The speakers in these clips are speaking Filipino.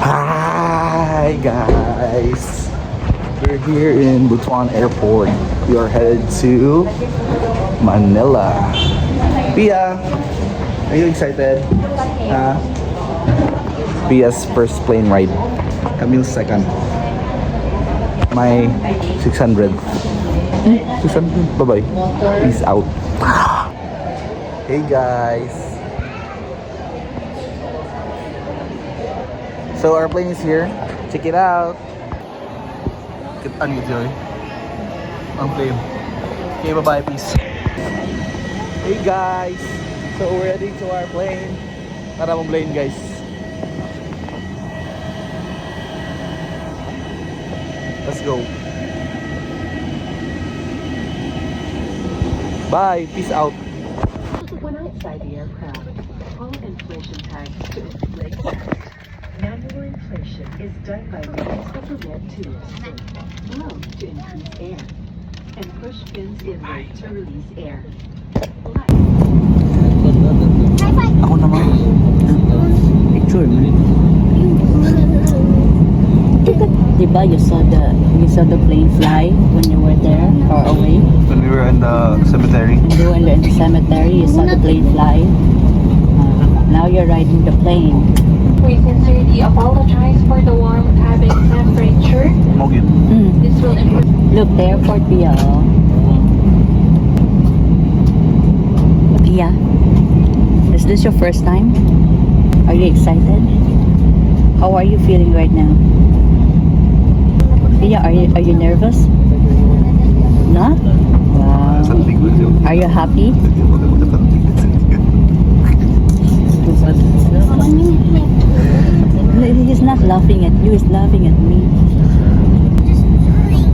Hi guys, we're here in Butuan Airport. We are headed to Manila. Pia, are you excited? Pia's first plane ride. Camille's second. My 600. 600. Bye bye. Peace out. Hey guys. So our plane is here. Check it out. Get on you, Joy. On plane. Okay, bye-bye, peace. Hey guys. So we're heading to our plane. Tara mong plane, guys. Let's go. Bye. Peace out. When outside the aircraft, all inflation tags to inflate tax. Manual inflation is done by means of remote tools. Blow to increase air, and push pins inward to release air. Ako naman. Picture. Diba you saw the plane fly when you were there far away? When we were in the cemetery. When you were in the cemetery, you saw the plane fly. Now you're riding the plane. We sincerely apologize for the warm cabin temperature. Mogit. This will improve. Look, the airport, Pia. Oh. Pia, is this your first time? Are you excited? How are you feeling right now? Pia, are you nervous? No? Wow. Are you happy? He's not laughing at you, he's laughing at me.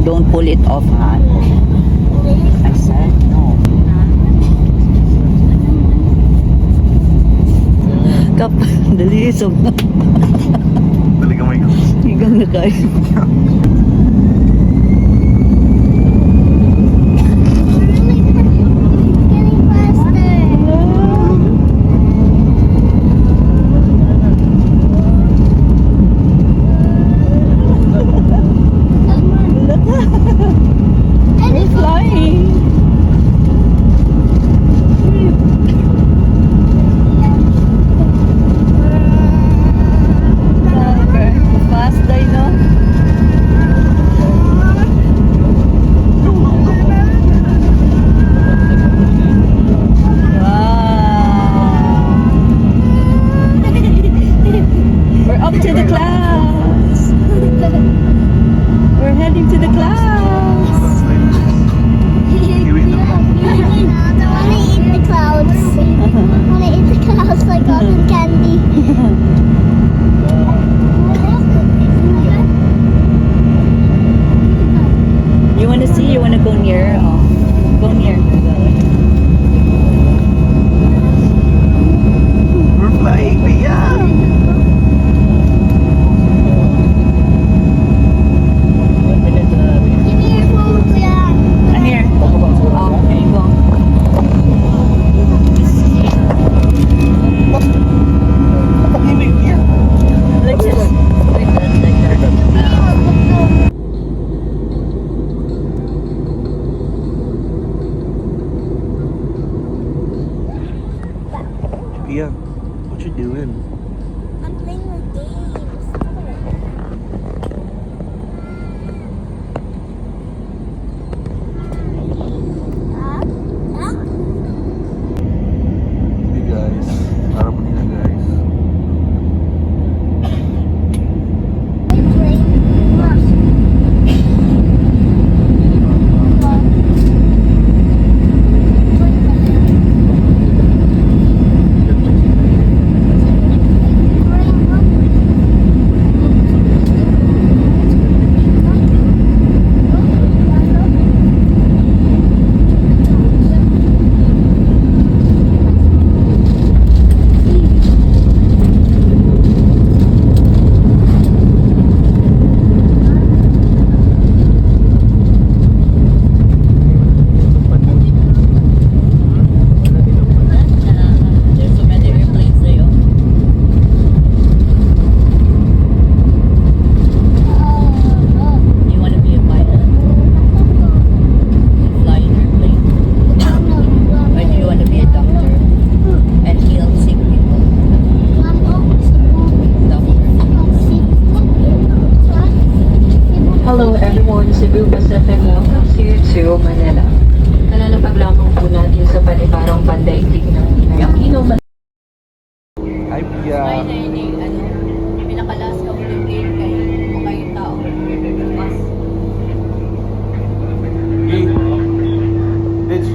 Don't pull it off, ha? I said no. Kap, dali isog na. Dali kamay ko. Higang na kayo. Cebu Pacific welcomes you to Manila. Nalalapag lamang po natin sa panibarang pandaigdig ng Aquino, Hi, Pia. pinakalas ka ulit kayong tao. Mas. Hey. Bitch.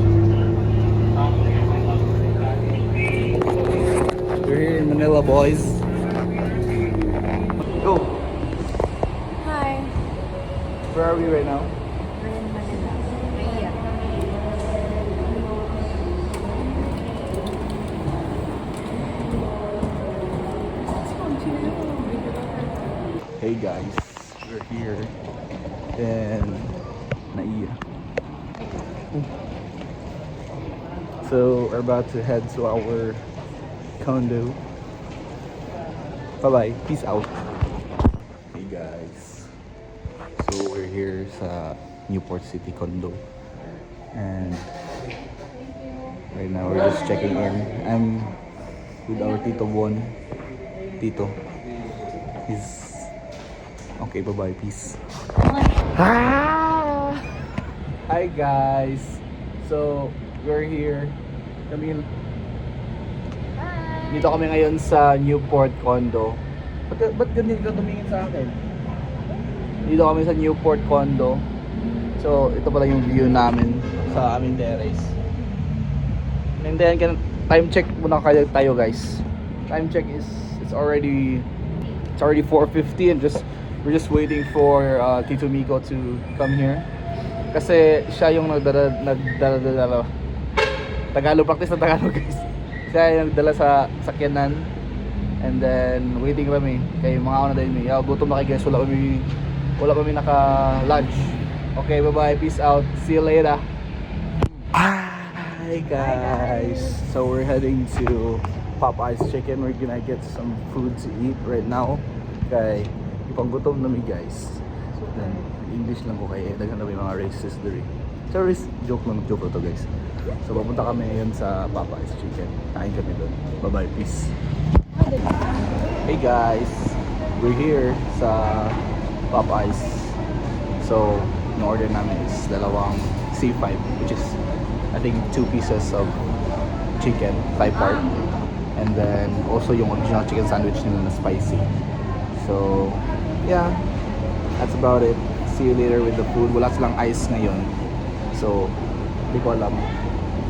We're here in Manila, boys. Go. Hi. Where are we right now? We're in Manila. Rhea. Hey guys, we're here in Naiya. So we're about to head to our condo. Bye bye, peace out. Hey guys, so we're here sa Newport City condo, and right now we're just checking in. I'm with our Tito Bon. Tito, he's okay. Bye bye, peace. Ah! Hi guys, so we're here. Dito kami ngayon sa Newport condo. Ba't ganito ka tumingin sa akin? Dito kami sa Newport condo. So ito pala yung view namin sa aming terrace. And then time check muna tayo guys. Time check is it's already 4:50 and we're just waiting for Tito Miko to come here. Kasi siya yung nagdala Tagalog, practice ng Tagalog guys. Siya yung nagdala sa sakyanan. And then waiting kami kay mga ano din may gutom na kay guys, wala kami naka-lunch. Okay, bye-bye, peace out, see you later. Hi guys, so we're heading to Popeye's Chicken. We're gonna get some food to eat right now. Kay ipanggutom na mi guys. Then English lang ko kay daghan na may mga racist diri. So joke lang to guys. So papunta kami ngayon sa Popeye's Chicken. Kain kami doon. Bye bye, peace. Hey guys, we're here sa Popeye's. So yung order namin is dalawang C5, which is I think 2 pieces of chicken, thigh part. And then also yung original chicken sandwich nila na spicy. So yeah, that's about it. See you later with the food. Wala silang ice ngayon. So hindi ko alam.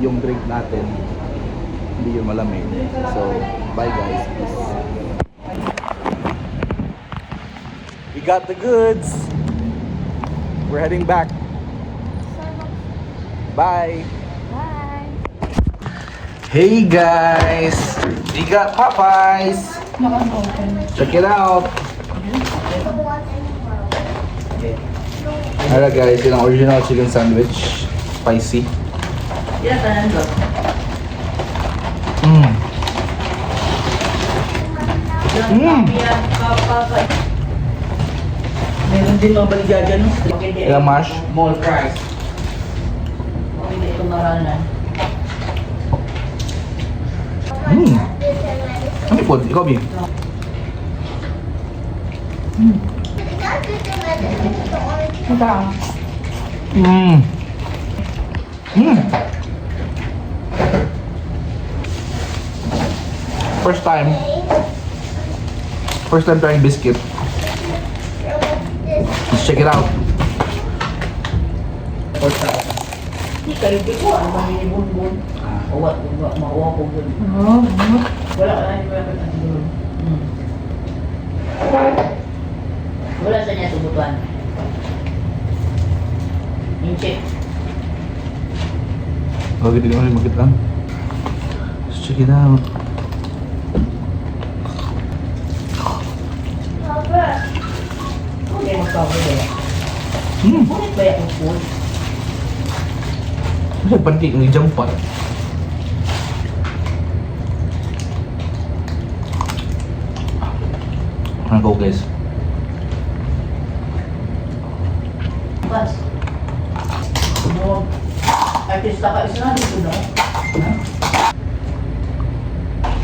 Yung drink natin hindi yun malamig. So bye guys, peace. We got the goods. We're heading back. Bye. Bye. Hey guys, we got Popeyes. Check it out. Alright guys, yun ang original chicken sandwich, spicy. Meron din mabaligya dyan, no? Ilang mash? Mall price. Hindi ito maranan. Ano po? Ikaw, Bing? First time trying biscuit. Let's check it out. Hindi kayo dito, ano ba yung ibon-ibon? Makuha ko dun. Wala ka na, wala ka na dun. Wala sa niya subutuan. Inche. Bakit hindi ko rin makita? Let's check it out. Hindi magpapalala. Ngunit ba yung food? Kasi pantik ng jampat. Ano go guys? Pas. Ano? Artista ka isa dito, no?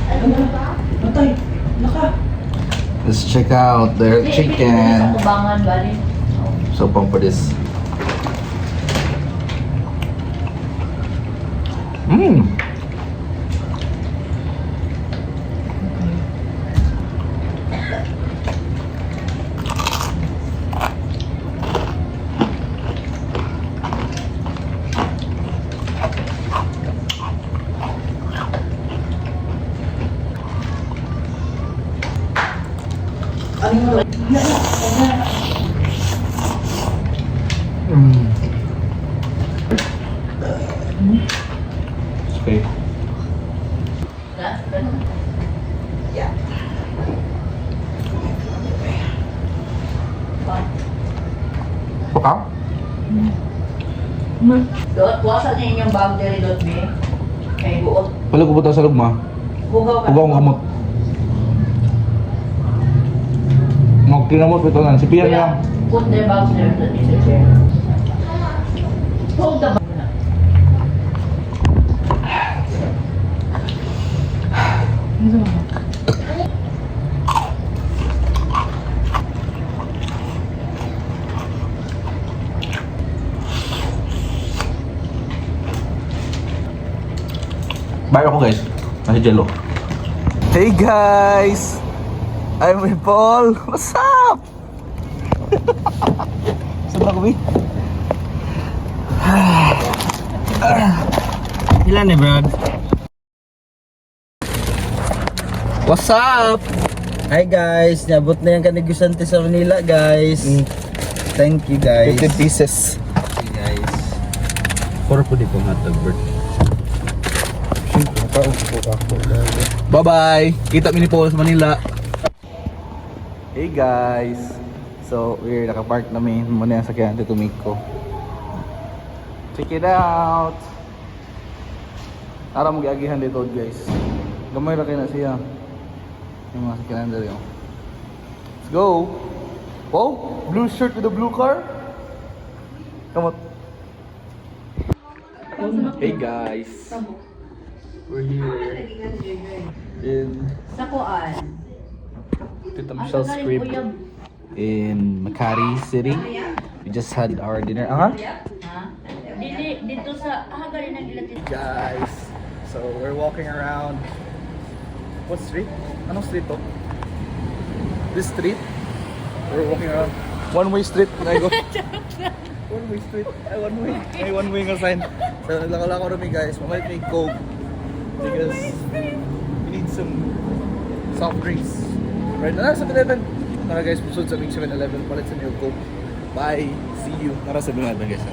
Ano ba? Matay. Naka. Let's check out their chicken. Sa tubangan, bali. So pang for this. Mmm. Okay. Baka? Dot, kuwasan niya inyong boundary dot me. Kay buot. Pala ko sa lugma. Bugaw ka. Huwag akong kamot. Magkinamot ito na. Si Pia niya. Put the boundary dot in the chair. Hold the boundary. Bye ako guys. Nasa jello. Hey guys! I'm with Paul. What's up? Saan ba kami? Ilan eh, Brad? What's up? Hi guys, nabot na yung kanigusante sa Manila guys. Thank you guys. 50 pieces. Okay guys. Puro po di po hotdog, Bert. Bye-bye! Kita mi ni Paul sa Manila. Hey guys! So, we're nakapark namin muna yung sakyan dito Miko. Check it out! Ara mag-agihan dito guys. Gamay na kayo na siya. Yung mga sakyan dito. Let's go! Oh! Blue shirt with a blue car? Come on. Hey guys! We're here in Tita Michelle's crib in Makati City. We just had our dinner. Dito sa galing ng ilatid. Guys, so we're walking around. What street? Anong street to? This street? We're walking around. One-way street. I go. One-way street. Ay, one-way. May one-way nga sign. So naglakalako rin guys. Mamalit may Coke. Because we need some soft drinks. Right now, nasa 7-Eleven. Tara guys, pusod sa aming 7-Eleven. Palit sa niyo Coke. Bye. See you. Tara sa 7-Eleven guys.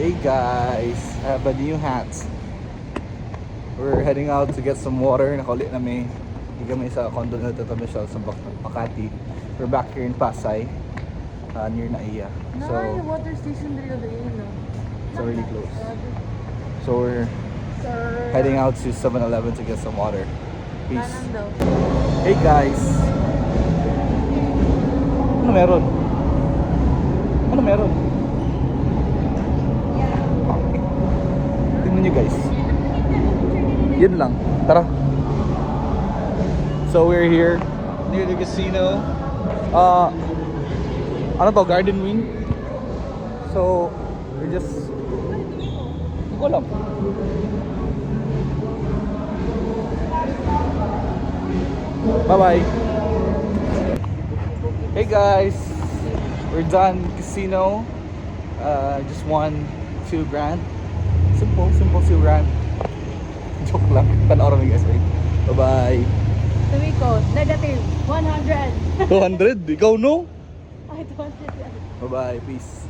Hey guys, I have a new hat. We're heading out to get some water. Nakaulit namin. Hindi kami sa condo na Tita Michelle sa Makati. We're back here in Pasay. Near Naiya. So, water station dito no. so really close. So we're heading out to 7-Eleven to get some water. Peace. Hey guys! Ano meron? Ano meron? Tingnan nyo guys. Yun lang. Tara. So we're here near the casino. Ano to? Garden Wing? So we're just... Hindi ko alam. Bye-bye. Hey guys, we're done casino. Just won 2 grand. Simple 2 grand. Joke lang. Panoorin mo guys. Bye-bye. Tumiko, negative 100. 200? Ikaw no? I don't. Bye-bye. Peace.